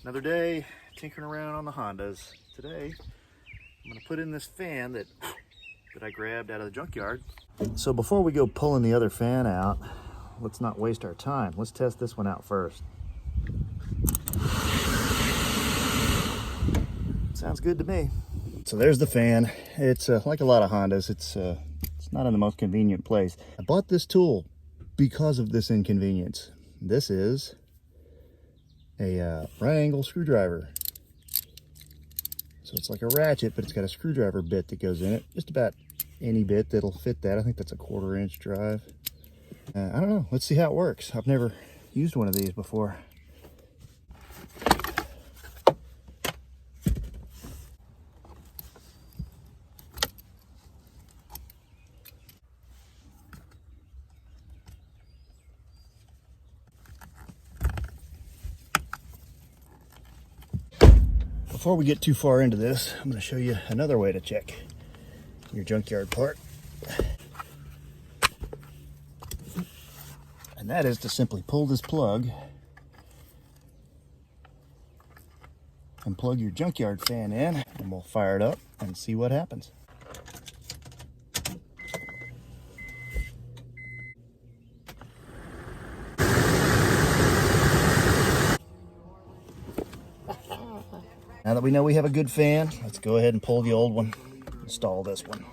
Another day tinkering around on the Hondas. Today I'm gonna put in this fan that I grabbed out of the junkyard. So before we go pulling the other fan out, let's not waste our time. Let's test this one out first. Sounds good to me. So there's the fan. It's like a lot of Hondas, it's not in the most convenient place. I bought this tool because of this inconvenience. This is a right angle screwdriver. So it's like a ratchet, but it's got a screwdriver bit that goes in it. Just about any bit that'll fit that. I think that's a 1/4 inch drive. I don't know. Let's see how it works. I've never used one of these before. Before we get too far into this, I'm going to show you another way to check your junkyard part. And that is to simply pull this plug and plug your junkyard fan in, and we'll fire it up and see what happens. Now that we know we have a good fan, let's go ahead and pull the old one, install this one.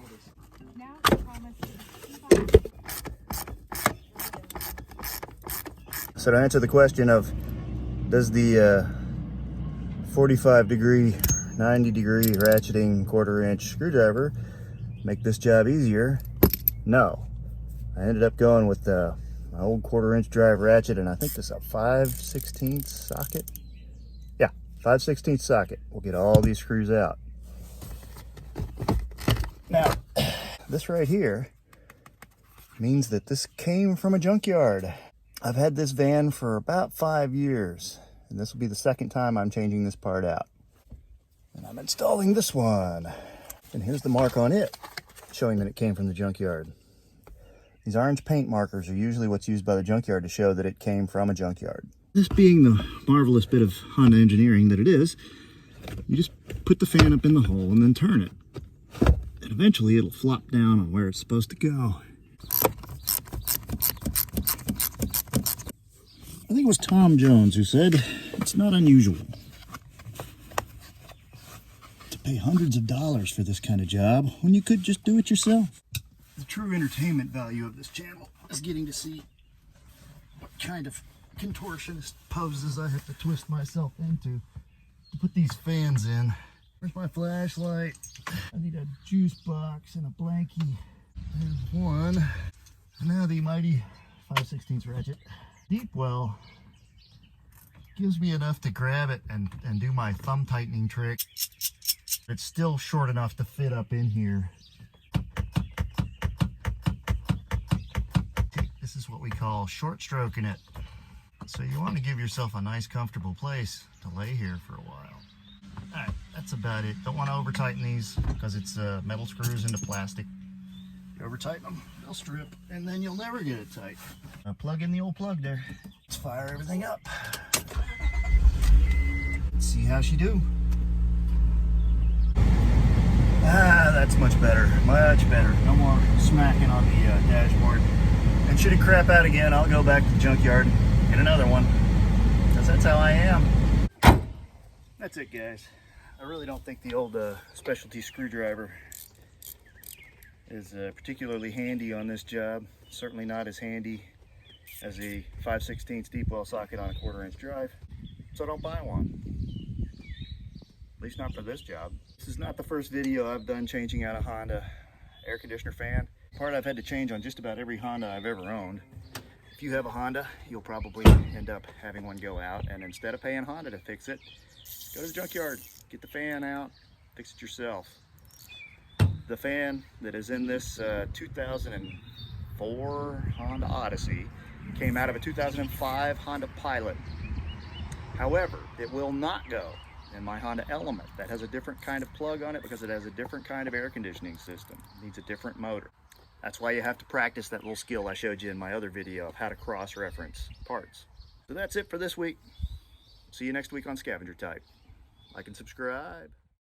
So to answer the question of, does the 45 degree, 90 degree ratcheting 1/4 inch screwdriver make this job easier? No. I ended up going with my old 1/4 inch drive ratchet, and I think this is a 5/16 socket. 5/16 socket. We'll get all these screws out. Now, this right here means that this came from a junkyard. I've had this van for about 5 years, and this will be the second time I'm changing this part out. And I'm installing this one. And here's the mark on it, showing that it came from the junkyard. These orange paint markers are usually what's used by the junkyard to show that it came from a junkyard. This being the marvelous bit of Honda engineering that it is, you just put the fan up in the hole and then turn it. And eventually it'll flop down on where it's supposed to go. I think it was Tom Jones who said, it's not unusual to pay hundreds of dollars for this kind of job when you could just do it yourself. The true entertainment value of this channel is getting to see what kind of contortionist poses I have to twist myself into to put these fans in. Where's my flashlight? I need a juice box and a blankie. There's one. And now the mighty 5/16 ratchet. Deep well gives me enough to grab it and do my thumb tightening trick. It's still short enough to fit up in here. This is what we call short stroking it. So you want to give yourself a nice comfortable place to lay here for a while. Alright, that's about it. Don't want to over tighten these because it's metal screws into plastic. You over tighten them, they'll strip, and then you'll never get it tight. Now plug in the old plug there. Let's fire everything up. Let's see how she do. Ah, that's much better. Much better. No more smacking on the dashboard. And should it crap out again, I'll go back to the junkyard and get another one, because that's how I am. That's it, guys. I really don't think the old specialty screwdriver is particularly handy on this job. Certainly not as handy as a 5/16 deep well socket on a 1/4 inch drive. So don't buy one. At least not for this job. This is not the first video I've done changing out a Honda air conditioner fan. Part I've had to change on just about every Honda I've ever owned. If you have a Honda, you'll probably end up having one go out, and instead of paying Honda to fix it, go to the junkyard, get the fan out, fix it yourself. The fan that is in this 2004 Honda Odyssey came out of a 2005 Honda Pilot. However, it will not go in my Honda Element. That has a different kind of plug on it because it has a different kind of air conditioning system. It needs a different motor. That's why you have to practice that little skill I showed you in my other video of how to cross-reference parts. So that's it for this week. See you next week on Scavenger Type. Like and subscribe.